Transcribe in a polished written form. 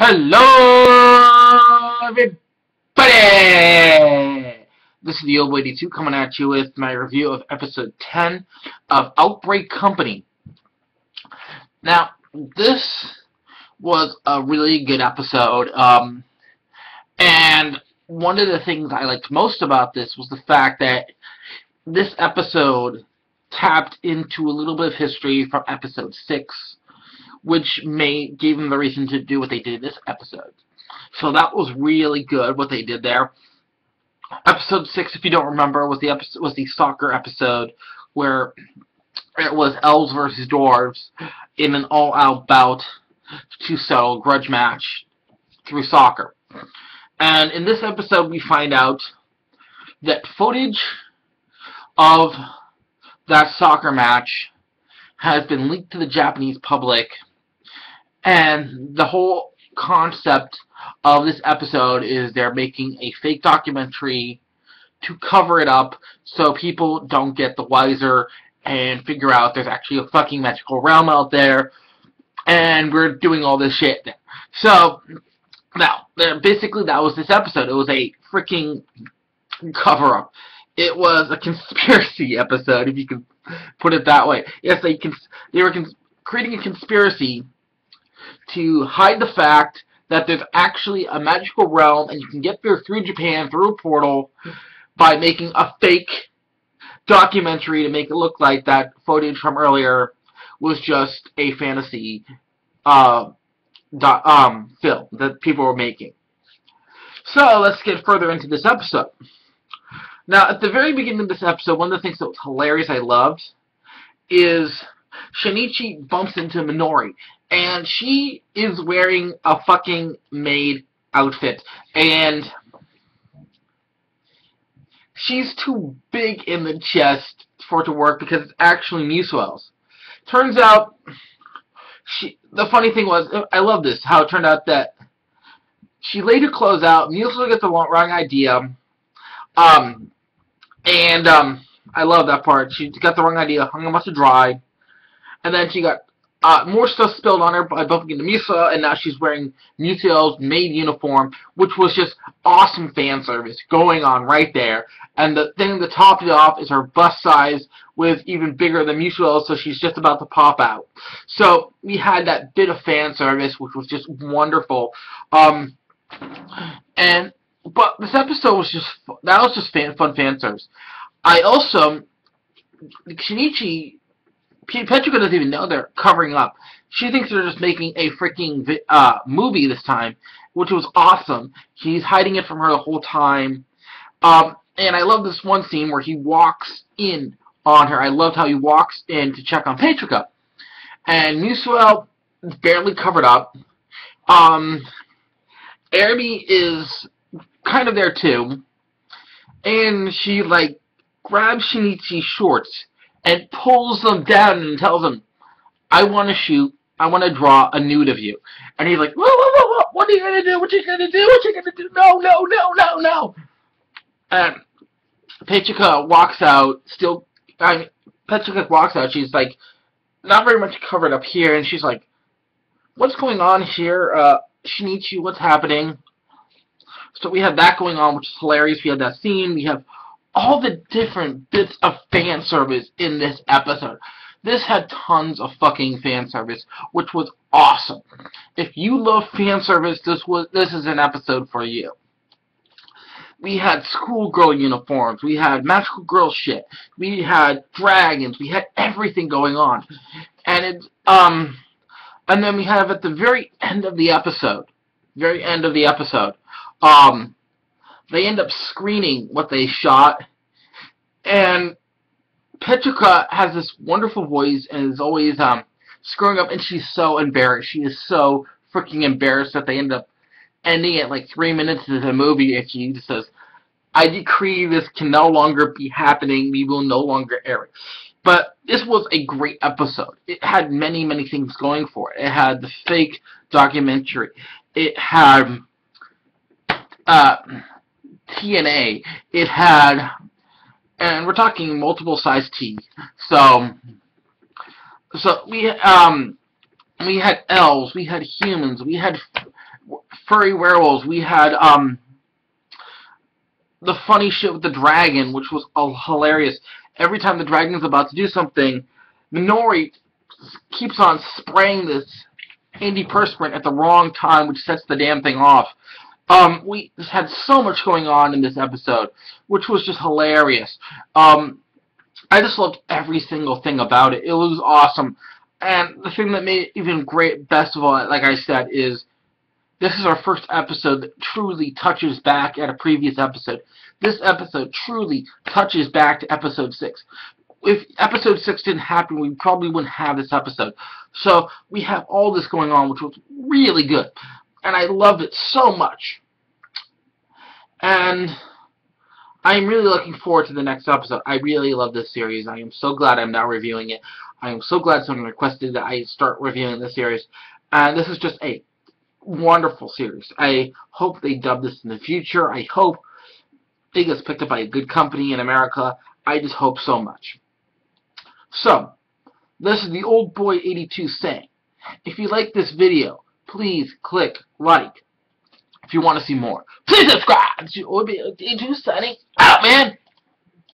Hello, everybody! This is the Old Lady 2 coming at you with my review of episode 10 of Outbreak Company. Now, this was a really good episode, and one of the things I liked most about this was the fact that this episode tapped into a little bit of history from episode 6, which gave them the reason to do what they did in this episode. So that was really good what they did there. Episode 6, if you don't remember, was the soccer episode where it was elves versus dwarves in an all-out bout to settle a grudge match through soccer. And in this episode, we find out that footage of that soccer match has been leaked to the Japanese public, and the whole concept of this episode is they're making a fake documentary to cover it up so people don't get the wiser and figure out there's actually a fucking magical realm out there, and we're doing all this shit there. So, now, basically that was this episode. It was a freaking cover-up. It was a conspiracy episode, if you can put it that way. Yes, they were creating a conspiracy to hide the fact that there's actually a magical realm and you can get there through Japan, through a portal, by making a fake documentary to make it look like that footage from earlier was just a fantasy film that people were making. So, let's get further into this episode. Now, at the very beginning of this episode, one of the things that was hilarious I loved is Shinichi bumps into Minori, and she is wearing a fucking maid outfit, and she's too big in the chest for it to work because it's actually Musuel's. Turns out, the funny thing was, I love this, how it turned out that she laid her clothes out, Musuel got the wrong idea, I love that part. She got the wrong idea, hung a bunch of dry, and then she got more stuff spilled on her by bumping into Musuel, and now she's wearing Musuel's maid uniform, which was just awesome fan service going on right there. And the thing that topped it off is her bust size was even bigger than Musuel's, so she's just about to pop out. So we had that bit of fan service, which was just wonderful. But this episode was just fun fan service. I also, Shinichi, Petrica doesn't even know they're covering up. She thinks they're just making a freaking movie this time, which was awesome. He's hiding it from her the whole time. And I love this one scene where he walks in on her. I loved how he walks in to check on Petrica. And Musuel is barely covered up. Ermi is kind of there too. And she, like, grabs Shinichi's shorts and pulls them down and tells him, I want to shoot, I want to draw a nude of you. And he's like, whoa, whoa, whoa, whoa, what are you going to do? What are you going to do? What are you going to do? No, no, no, no, no. And Petrica walks out, Petrica walks out, she's like, not very much covered up here, and she's like, what's going on here? Shinichi, what's happening? So we have that going on, which is hilarious. We have that scene, we have all the different bits of fan service in this episode. This had tons of fucking fan service, which was awesome. If you love fan service, this is an episode for you. We had schoolgirl uniforms, we had magical girl shit, we had dragons, we had everything going on. And then we have at the very end of the episode, they end up screening what they shot, and Petrica has this wonderful voice and is always screwing up, and she's so embarrassed. She is so freaking embarrassed that they end up ending it like 3 minutes into the movie, and she just says, I decree this can no longer be happening, we will no longer air it. But this was a great episode. It had many, many things going for it. It had the fake documentary. It had TNA. It had, and we're talking multiple size T. So we had elves, we had humans, we had furry werewolves. We had the funny shit with the dragon, which was hilarious. Every time the dragon's about to do something, Minori keeps on spraying this antiperspirant at the wrong time, which sets the damn thing off. We just had so much going on in this episode, which was just hilarious. I just loved every single thing about it. It was awesome. And the thing that made it even great, best of all, like I said, is this is our first episode that truly touches back at a previous episode. This episode truly touches back to episode 6. If episode 6 didn't happen, we probably wouldn't have this episode. So we have all this going on, which was really good. And I loved it so much. And I'm really looking forward to the next episode. I really love this series. I am so glad I'm now reviewing it. I am so glad someone requested that I start reviewing this series. And this is just a wonderful series. I hope they dub this in the future. I hope it gets picked up by a good company in America. I just hope so much. So, this is the Old Boy 82 saying, if you like this video, please click like. If you want to see more, please subscribe to Old Boy 82 signing out, man.